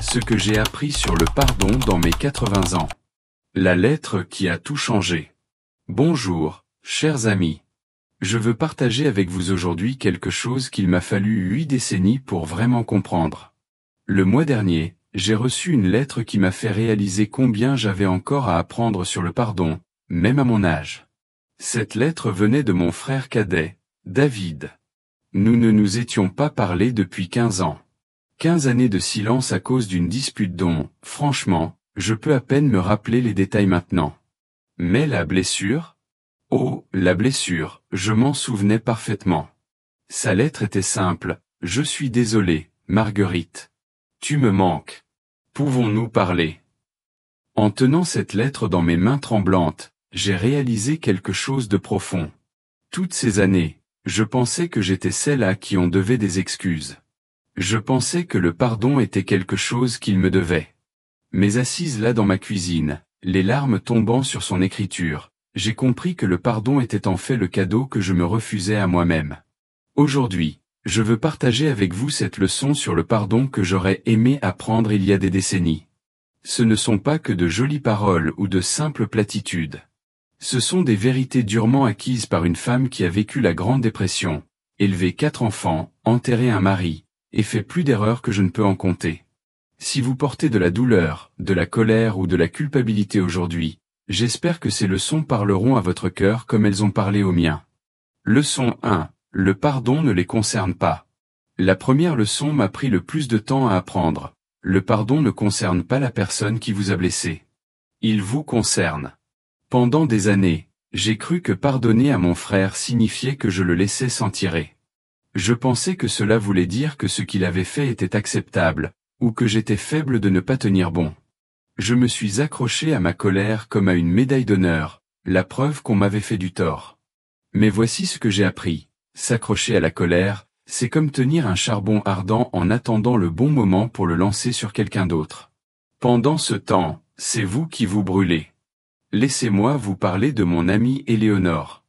Ce que j'ai appris sur le pardon dans mes 80 ans. La lettre qui a tout changé. Bonjour, chers amis. Je veux partager avec vous aujourd'hui quelque chose qu'il m'a fallu 8 décennies pour vraiment comprendre. Le mois dernier, j'ai reçu une lettre qui m'a fait réaliser combien j'avais encore à apprendre sur le pardon, même à mon âge. Cette lettre venait de mon frère cadet, David. Nous ne nous étions pas parlé depuis 15 ans. 15 années de silence à cause d'une dispute dont, franchement, je peux à peine me rappeler les détails maintenant. Mais la blessure? Oh, la blessure, je m'en souvenais parfaitement. Sa lettre était simple, « Je suis désolé, Marguerite. Tu me manques. Pouvons-nous parler ?» En tenant cette lettre dans mes mains tremblantes, j'ai réalisé quelque chose de profond. Toutes ces années, je pensais que j'étais celle à qui on devait des excuses. Je pensais que le pardon était quelque chose qu'il me devait. Mais assise là dans ma cuisine, les larmes tombant sur son écriture, j'ai compris que le pardon était en fait le cadeau que je me refusais à moi-même. Aujourd'hui, je veux partager avec vous cette leçon sur le pardon que j'aurais aimé apprendre il y a des décennies. Ce ne sont pas que de jolies paroles ou de simples platitudes. Ce sont des vérités durement acquises par une femme qui a vécu la Grande Dépression, élevé 4 enfants, enterré un mari, et fait plus d'erreurs que je ne peux en compter. Si vous portez de la douleur, de la colère ou de la culpabilité aujourd'hui, j'espère que ces leçons parleront à votre cœur comme elles ont parlé au mien. Leçon 1. Le pardon ne les concerne pas. La première leçon m'a pris le plus de temps à apprendre. Le pardon ne concerne pas la personne qui vous a blessé. Il vous concerne. Pendant des années, j'ai cru que pardonner à mon frère signifiait que je le laissais s'en tirer. Je pensais que cela voulait dire que ce qu'il avait fait était acceptable, ou que j'étais faible de ne pas tenir bon. Je me suis accroché à ma colère comme à une médaille d'honneur, la preuve qu'on m'avait fait du tort. Mais voici ce que j'ai appris, s'accrocher à la colère, c'est comme tenir un charbon ardent en attendant le bon moment pour le lancer sur quelqu'un d'autre. Pendant ce temps, c'est vous qui vous brûlez. Laissez-moi vous parler de mon amie Éléonore.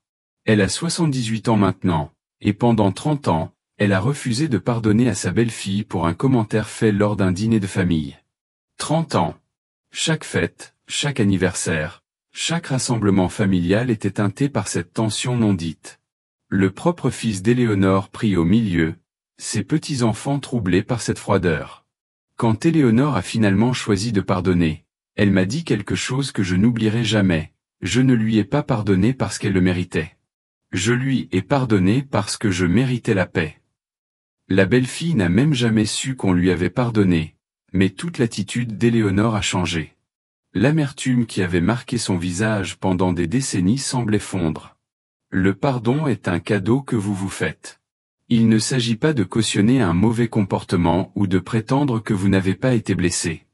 Elle a 78 ans maintenant. Et pendant 30 ans, elle a refusé de pardonner à sa belle-fille pour un commentaire fait lors d'un dîner de famille. 30 ans. Chaque fête, chaque anniversaire, chaque rassemblement familial était teinté par cette tension non dite. Le propre fils d'Éléonore pris au milieu, ses petits-enfants troublés par cette froideur. Quand Éléonore a finalement choisi de pardonner, elle m'a dit quelque chose que je n'oublierai jamais, je ne lui ai pas pardonné parce qu'elle le méritait. Je lui ai pardonné parce que je méritais la paix. La belle-fille n'a même jamais su qu'on lui avait pardonné, mais toute l'attitude d'Éléonore a changé. L'amertume qui avait marqué son visage pendant des décennies semblait fondre. Le pardon est un cadeau que vous vous faites. Il ne s'agit pas de cautionner un mauvais comportement ou de prétendre que vous n'avez pas été blessé.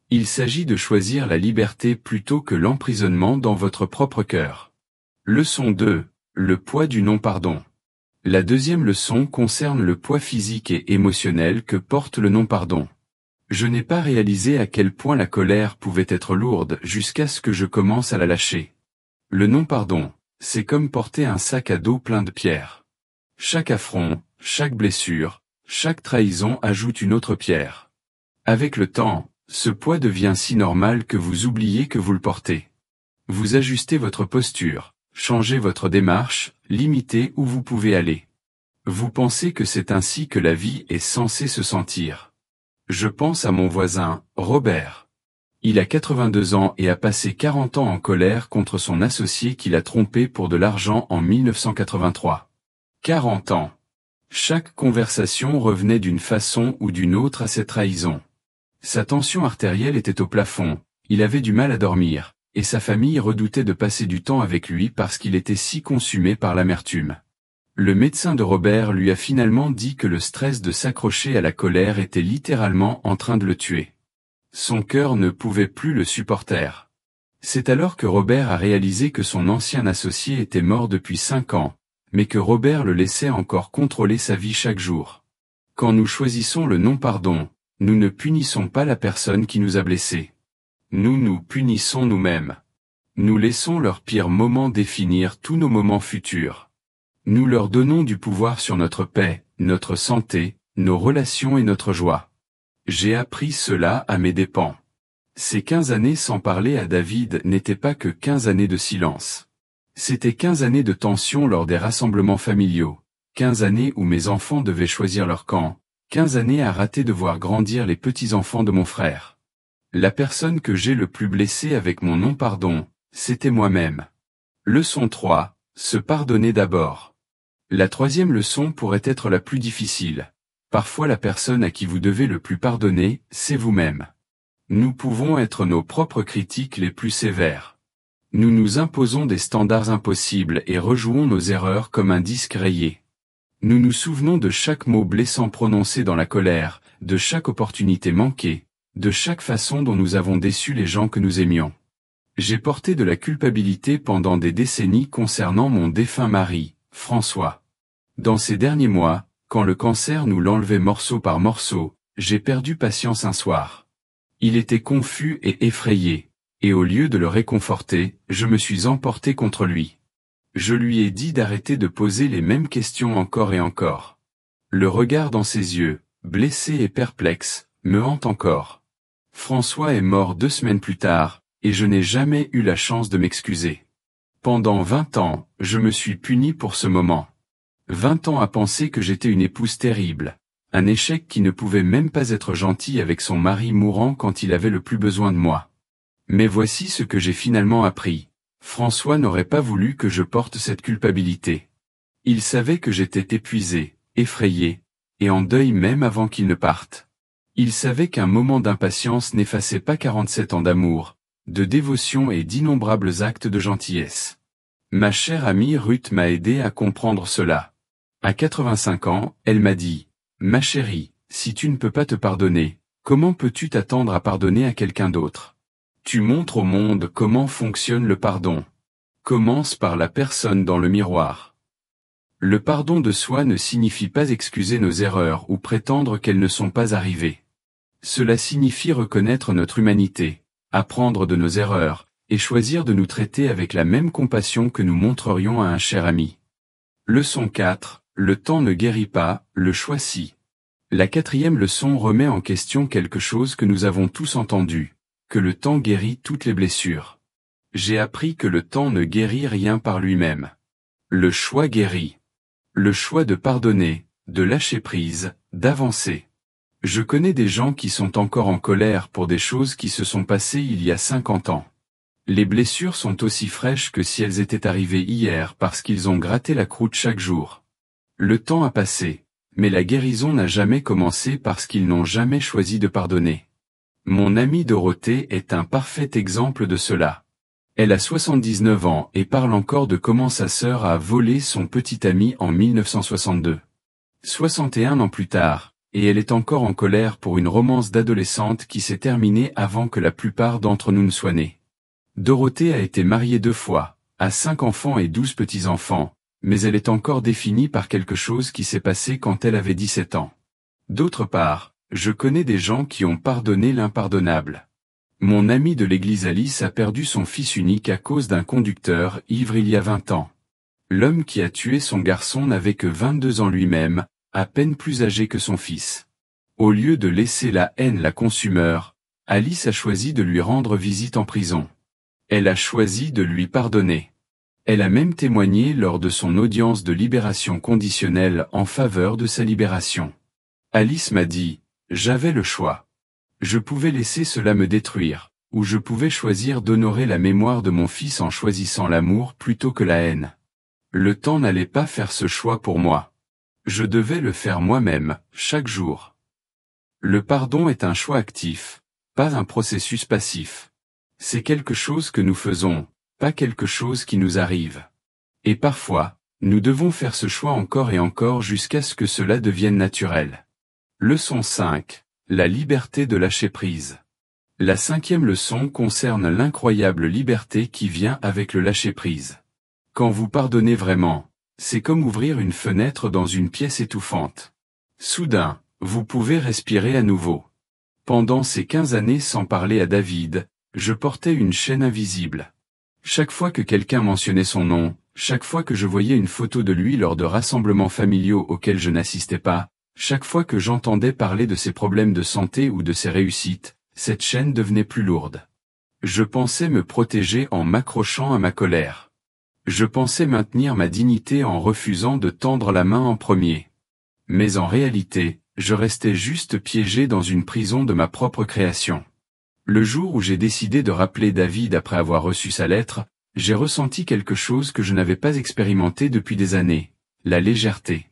Il s'agit de choisir la liberté plutôt que l'emprisonnement dans votre propre cœur. Leçon 2. Le poids du non-pardon. La deuxième leçon concerne le poids physique et émotionnel que porte le non-pardon. Je n'ai pas réalisé à quel point la colère pouvait être lourde jusqu'à ce que je commence à la lâcher. Le non-pardon, c'est comme porter un sac à dos plein de pierres. Chaque affront, chaque blessure, chaque trahison ajoute une autre pierre. Avec le temps, ce poids devient si normal que vous oubliez que vous le portez. Vous ajustez votre posture. Changez votre démarche, limitez où vous pouvez aller. Vous pensez que c'est ainsi que la vie est censée se sentir. Je pense à mon voisin, Robert. Il a 82 ans et a passé 40 ans en colère contre son associé qui l'a trompé pour de l'argent en 1983. 40 ans. Chaque conversation revenait d'une façon ou d'une autre à cette trahison. Sa tension artérielle était au plafond, il avait du mal à dormir. Et sa famille redoutait de passer du temps avec lui parce qu'il était si consumé par l'amertume. Le médecin de Robert lui a finalement dit que le stress de s'accrocher à la colère était littéralement en train de le tuer. Son cœur ne pouvait plus le supporter. C'est alors que Robert a réalisé que son ancien associé était mort depuis 5 ans, mais que Robert le laissait encore contrôler sa vie chaque jour. Quand nous choisissons le non-pardon, nous ne punissons pas la personne qui nous a blessés. Nous nous punissons nous-mêmes. Nous laissons leurs pires moments définir tous nos moments futurs. Nous leur donnons du pouvoir sur notre paix, notre santé, nos relations et notre joie. J'ai appris cela à mes dépens. Ces 15 années sans parler à David n'étaient pas que 15 années de silence. C'étaient 15 années de tension lors des rassemblements familiaux, 15 années où mes enfants devaient choisir leur camp, 15 années à rater de voir grandir les petits-enfants de mon frère. La personne que j'ai le plus blessée avec mon non-pardon, c'était moi-même. Leçon 3, se pardonner d'abord. La troisième leçon pourrait être la plus difficile. Parfois la personne à qui vous devez le plus pardonner, c'est vous-même. Nous pouvons être nos propres critiques les plus sévères. Nous nous imposons des standards impossibles et rejouons nos erreurs comme un disque rayé. Nous nous souvenons de chaque mot blessant prononcé dans la colère, de chaque opportunité manquée, de chaque façon dont nous avons déçu les gens que nous aimions. J'ai porté de la culpabilité pendant des décennies concernant mon défunt mari, François. Dans ces derniers mois, quand le cancer nous l'enlevait morceau par morceau, j'ai perdu patience un soir. Il était confus et effrayé, et au lieu de le réconforter, je me suis emporté contre lui. Je lui ai dit d'arrêter de poser les mêmes questions encore et encore. Le regard dans ses yeux, blessé et perplexe, me hante encore. François est mort 2 semaines plus tard, et je n'ai jamais eu la chance de m'excuser. Pendant 20 ans, je me suis puni pour ce moment. 20 ans à penser que j'étais une épouse terrible, un échec qui ne pouvait même pas être gentil avec son mari mourant quand il avait le plus besoin de moi. Mais voici ce que j'ai finalement appris. François n'aurait pas voulu que je porte cette culpabilité. Il savait que j'étais épuisé, effrayé, et en deuil même avant qu'il ne parte. Il savait qu'un moment d'impatience n'effaçait pas 47 ans d'amour, de dévotion et d'innombrables actes de gentillesse. Ma chère amie Ruth m'a aidé à comprendre cela. À 85 ans, elle m'a dit, « Ma chérie, si tu ne peux pas te pardonner, comment peux-tu t'attendre à pardonner à quelqu'un d'autre ? Tu montres au monde comment fonctionne le pardon. Commence par la personne dans le miroir. » Le pardon de soi ne signifie pas excuser nos erreurs ou prétendre qu'elles ne sont pas arrivées. Cela signifie reconnaître notre humanité, apprendre de nos erreurs, et choisir de nous traiter avec la même compassion que nous montrerions à un cher ami. Leçon 4, le temps ne guérit pas, le choix si. La 4e leçon remet en question quelque chose que nous avons tous entendu, que le temps guérit toutes les blessures. J'ai appris que le temps ne guérit rien par lui-même. Le choix guérit. Le choix de pardonner, de lâcher prise, d'avancer. Je connais des gens qui sont encore en colère pour des choses qui se sont passées il y a 50 ans. Les blessures sont aussi fraîches que si elles étaient arrivées hier parce qu'ils ont gratté la croûte chaque jour. Le temps a passé, mais la guérison n'a jamais commencé parce qu'ils n'ont jamais choisi de pardonner. Mon amie Dorothée est un parfait exemple de cela. Elle a 79 ans et parle encore de comment sa sœur a volé son petit ami en 1962. 61 ans plus tard, et elle est encore en colère pour une romance d'adolescente qui s'est terminée avant que la plupart d'entre nous ne soient nés. Dorothée a été mariée 2 fois, a 5 enfants et 12 petits-enfants, mais elle est encore définie par quelque chose qui s'est passé quand elle avait 17 ans. D'autre part, je connais des gens qui ont pardonné l'impardonnable. Mon ami de l'église Alice a perdu son fils unique à cause d'un conducteur ivre il y a 20 ans. L'homme qui a tué son garçon n'avait que 22 ans lui-même, à peine plus âgé que son fils. Au lieu de laisser la haine la consumeur, Alice a choisi de lui rendre visite en prison. Elle a choisi de lui pardonner. Elle a même témoigné lors de son audience de libération conditionnelle en faveur de sa libération. Alice m'a dit, « J'avais le choix. Je pouvais laisser cela me détruire, ou je pouvais choisir d'honorer la mémoire de mon fils en choisissant l'amour plutôt que la haine. Le temps n'allait pas faire ce choix pour moi. Je devais le faire moi-même, chaque jour. » Le pardon est un choix actif, pas un processus passif. C'est quelque chose que nous faisons, pas quelque chose qui nous arrive. Et parfois, nous devons faire ce choix encore et encore jusqu'à ce que cela devienne naturel. Leçon 5. La liberté de lâcher prise. La 5e leçon concerne l'incroyable liberté qui vient avec le lâcher prise. Quand vous pardonnez vraiment, c'est comme ouvrir une fenêtre dans une pièce étouffante. Soudain, vous pouvez respirer à nouveau. Pendant ces 15 années sans parler à David, je portais une chaîne invisible. Chaque fois que quelqu'un mentionnait son nom, chaque fois que je voyais une photo de lui lors de rassemblements familiaux auxquels je n'assistais pas, Chaque fois que j'entendais parler de ses problèmes de santé ou de ses réussites, cette chaîne devenait plus lourde. Je pensais me protéger en m'accrochant à ma colère. Je pensais maintenir ma dignité en refusant de tendre la main en premier. Mais en réalité, je restais juste piégé dans une prison de ma propre création. Le jour où j'ai décidé de rappeler David après avoir reçu sa lettre, j'ai ressenti quelque chose que je n'avais pas expérimenté depuis des années, la légèreté.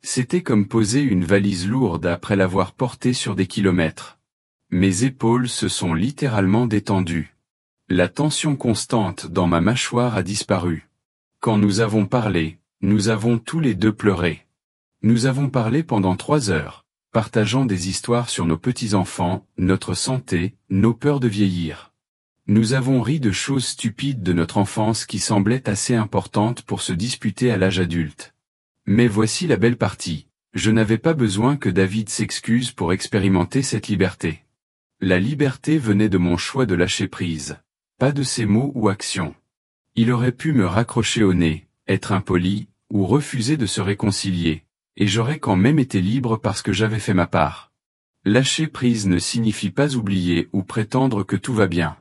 C'était comme poser une valise lourde après l'avoir portée sur des kilomètres. Mes épaules se sont littéralement détendues. La tension constante dans ma mâchoire a disparu. Quand nous avons parlé, nous avons tous les deux pleuré. Nous avons parlé pendant 3 heures, partageant des histoires sur nos petits-enfants, notre santé, nos peurs de vieillir. Nous avons ri de choses stupides de notre enfance qui semblaient assez importantes pour se disputer à l'âge adulte. Mais voici la belle partie. Je n'avais pas besoin que David s'excuse pour expérimenter cette liberté. La liberté venait de mon choix de lâcher prise, pas de ses mots ou actions. Il aurait pu me raccrocher au nez, être impoli, ou refuser de se réconcilier, et j'aurais quand même été libre parce que j'avais fait ma part. Lâcher prise ne signifie pas oublier ou prétendre que tout va bien.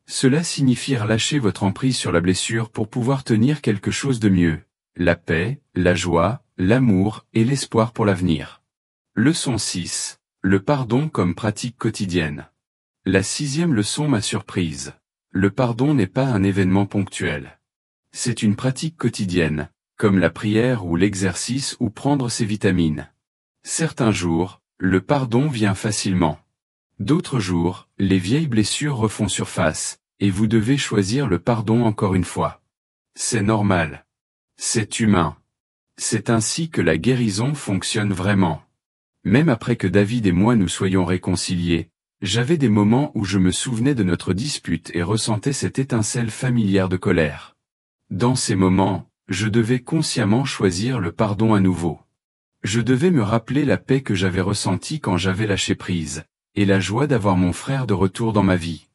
Cela signifie relâcher votre emprise sur la blessure pour pouvoir tenir quelque chose de mieux, la paix, la joie, l'amour et l'espoir pour l'avenir. Leçon 6. Le pardon comme pratique quotidienne. La 6e leçon m'a surprise. Le pardon n'est pas un événement ponctuel. C'est une pratique quotidienne, comme la prière ou l'exercice ou prendre ses vitamines. Certains jours, le pardon vient facilement. D'autres jours, les vieilles blessures refont surface, et vous devez choisir le pardon encore une fois. C'est normal. C'est humain. C'est ainsi que la guérison fonctionne vraiment. Même après que David et moi nous soyons réconciliés, j'avais des moments où je me souvenais de notre dispute et ressentais cette étincelle familière de colère. Dans ces moments, je devais consciemment choisir le pardon à nouveau. Je devais me rappeler la paix que j'avais ressentie quand j'avais lâché prise, et la joie d'avoir mon frère de retour dans ma vie.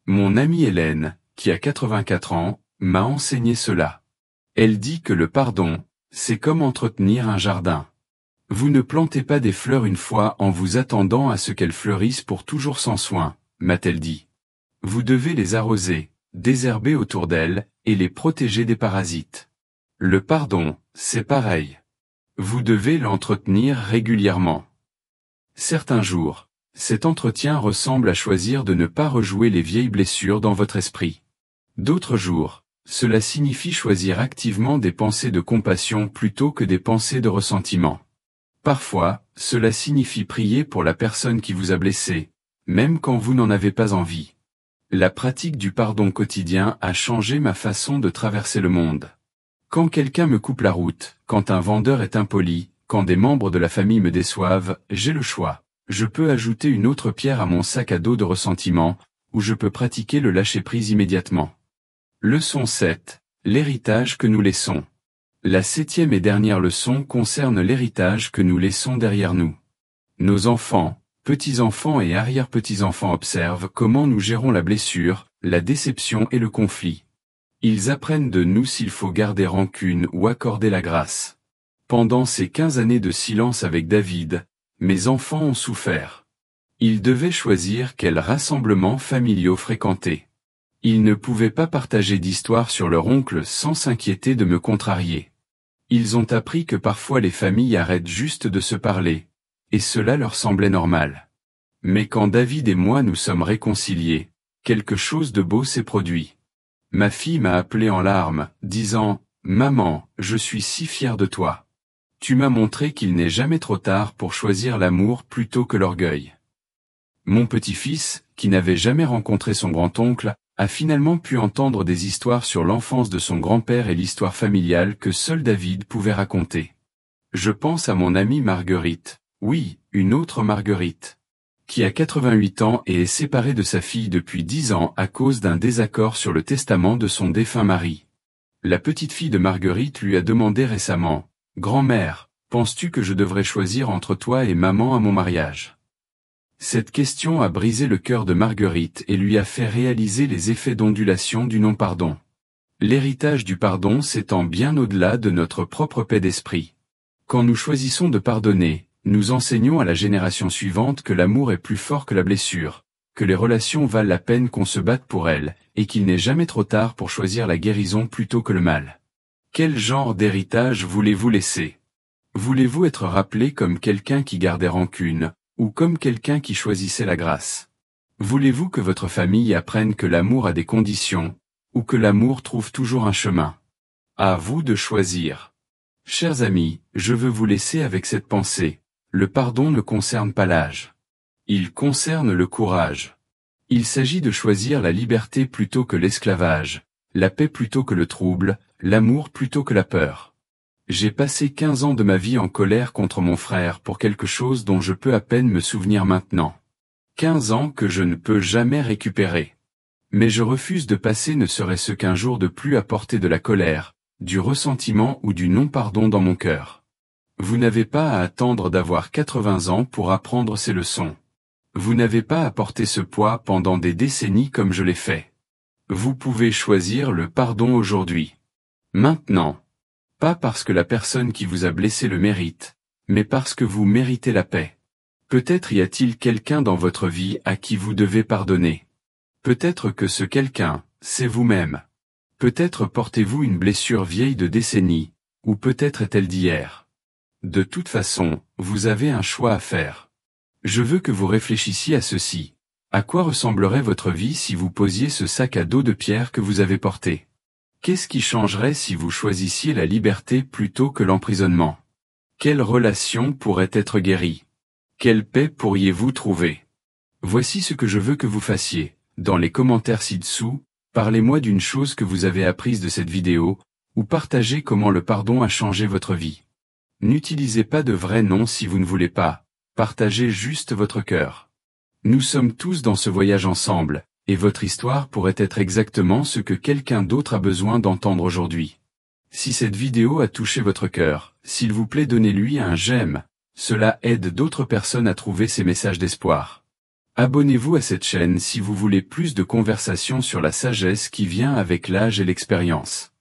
Mon amie Hélène, qui a 84 ans, m'a enseigné cela. Elle dit que le pardon, c'est comme entretenir un jardin. Vous ne plantez pas des fleurs une fois en vous attendant à ce qu'elles fleurissent pour toujours sans soin, m'a-t-elle dit. Vous devez les arroser, désherber autour d'elles, et les protéger des parasites. Le pardon, c'est pareil. Vous devez l'entretenir régulièrement. Certains jours, cet entretien ressemble à choisir de ne pas rejouer les vieilles blessures dans votre esprit. D'autres jours, cela signifie choisir activement des pensées de compassion plutôt que des pensées de ressentiment. Parfois, cela signifie prier pour la personne qui vous a blessé, même quand vous n'en avez pas envie. La pratique du pardon quotidien a changé ma façon de traverser le monde. Quand quelqu'un me coupe la route, quand un vendeur est impoli, quand des membres de la famille me déçoivent, j'ai le choix. Je peux ajouter une autre pierre à mon sac à dos de ressentiment, ou je peux pratiquer le lâcher-prise immédiatement. Leçon 7. L'héritage que nous laissons. La 7e et dernière leçon concerne l'héritage que nous laissons derrière nous. Nos enfants, petits-enfants et arrière-petits-enfants observent comment nous gérons la blessure, la déception et le conflit. Ils apprennent de nous s'il faut garder rancune ou accorder la grâce. Pendant ces 15 années de silence avec David, mes enfants ont souffert. Ils devaient choisir quels rassemblements familiaux fréquenter. Ils ne pouvaient pas partager d'histoires sur leur oncle sans s'inquiéter de me contrarier. Ils ont appris que parfois les familles arrêtent juste de se parler, et cela leur semblait normal. Mais quand David et moi nous sommes réconciliés, quelque chose de beau s'est produit. Ma fille m'a appelé en larmes, disant « Maman, je suis si fière de toi. Tu m'as montré qu'il n'est jamais trop tard pour choisir l'amour plutôt que l'orgueil. » Mon petit-fils, qui n'avait jamais rencontré son grand-oncle, a finalement pu entendre des histoires sur l'enfance de son grand-père et l'histoire familiale que seul David pouvait raconter. Je pense à mon amie Marguerite, oui, une autre Marguerite, qui a 88 ans et est séparée de sa fille depuis 10 ans à cause d'un désaccord sur le testament de son défunt mari. La petite fille de Marguerite lui a demandé récemment, « Grand-mère, penses-tu que je devrais choisir entre toi et maman à mon mariage ?» Cette question a brisé le cœur de Marguerite et lui a fait réaliser les effets d'ondulation du non-pardon. L'héritage du pardon s'étend bien au-delà de notre propre paix d'esprit. Quand nous choisissons de pardonner, Nous enseignons à la génération suivante que l'amour est plus fort que la blessure, que les relations valent la peine qu'on se batte pour elles, et qu'il n'est jamais trop tard pour choisir la guérison plutôt que le mal. Quel genre d'héritage voulez-vous laisser? Voulez-vous être rappelé comme quelqu'un qui gardait rancune, ou comme quelqu'un qui choisissait la grâce? Voulez-vous que votre famille apprenne que l'amour a des conditions, ou que l'amour trouve toujours un chemin? À vous de choisir. Chers amis, je veux vous laisser avec cette pensée. Le pardon ne concerne pas l'âge. Il concerne le courage. Il s'agit de choisir la liberté plutôt que l'esclavage, la paix plutôt que le trouble, l'amour plutôt que la peur. J'ai passé 15 ans de ma vie en colère contre mon frère pour quelque chose dont je peux à peine me souvenir maintenant. 15 ans que je ne peux jamais récupérer. Mais je refuse de passer ne serait-ce qu'un jour de plus à porter de la colère, du ressentiment ou du non-pardon dans mon cœur. Vous n'avez pas à attendre d'avoir 80 ans pour apprendre ces leçons. Vous n'avez pas à porter ce poids pendant des décennies comme je l'ai fait. Vous pouvez choisir le pardon aujourd'hui. Maintenant. Pas parce que la personne qui vous a blessé le mérite, mais parce que vous méritez la paix. Peut-être y a-t-il quelqu'un dans votre vie à qui vous devez pardonner. Peut-être que ce quelqu'un, c'est vous-même. Peut-être portez-vous une blessure vieille de décennies, ou peut-être est-elle d'hier. De toute façon, vous avez un choix à faire. Je veux que vous réfléchissiez à ceci. À quoi ressemblerait votre vie si vous posiez ce sac à dos de pierre que vous avez porté? Qu'est-ce qui changerait si vous choisissiez la liberté plutôt que l'emprisonnement? Quelle relation pourrait être guérie? Quelle paix pourriez-vous trouver? Voici ce que je veux que vous fassiez. Dans les commentaires ci-dessous, parlez-moi d'une chose que vous avez apprise de cette vidéo, ou partagez comment le pardon a changé votre vie. N'utilisez pas de vrais noms si vous ne voulez pas, partagez juste votre cœur. Nous sommes tous dans ce voyage ensemble, et votre histoire pourrait être exactement ce que quelqu'un d'autre a besoin d'entendre aujourd'hui. Si cette vidéo a touché votre cœur, s'il vous plaît donnez-lui un j'aime, cela aide d'autres personnes à trouver ces messages d'espoir. Abonnez-vous à cette chaîne si vous voulez plus de conversations sur la sagesse qui vient avec l'âge et l'expérience.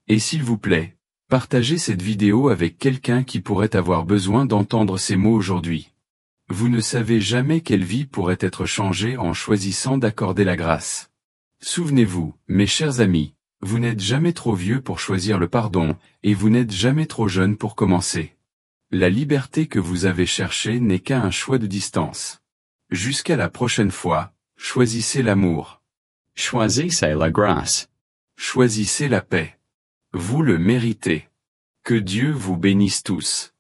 Et s'il vous plaît, partagez cette vidéo avec quelqu'un qui pourrait avoir besoin d'entendre ces mots aujourd'hui. Vous ne savez jamais quelle vie pourrait être changée en choisissant d'accorder la grâce. Souvenez-vous, mes chers amis, vous n'êtes jamais trop vieux pour choisir le pardon, et vous n'êtes jamais trop jeune pour commencer. La liberté que vous avez cherchée n'est qu'un choix de distance. Jusqu'à la prochaine fois, choisissez l'amour. Choisissez la grâce. Choisissez la paix. Vous le méritez. Que Dieu vous bénisse tous.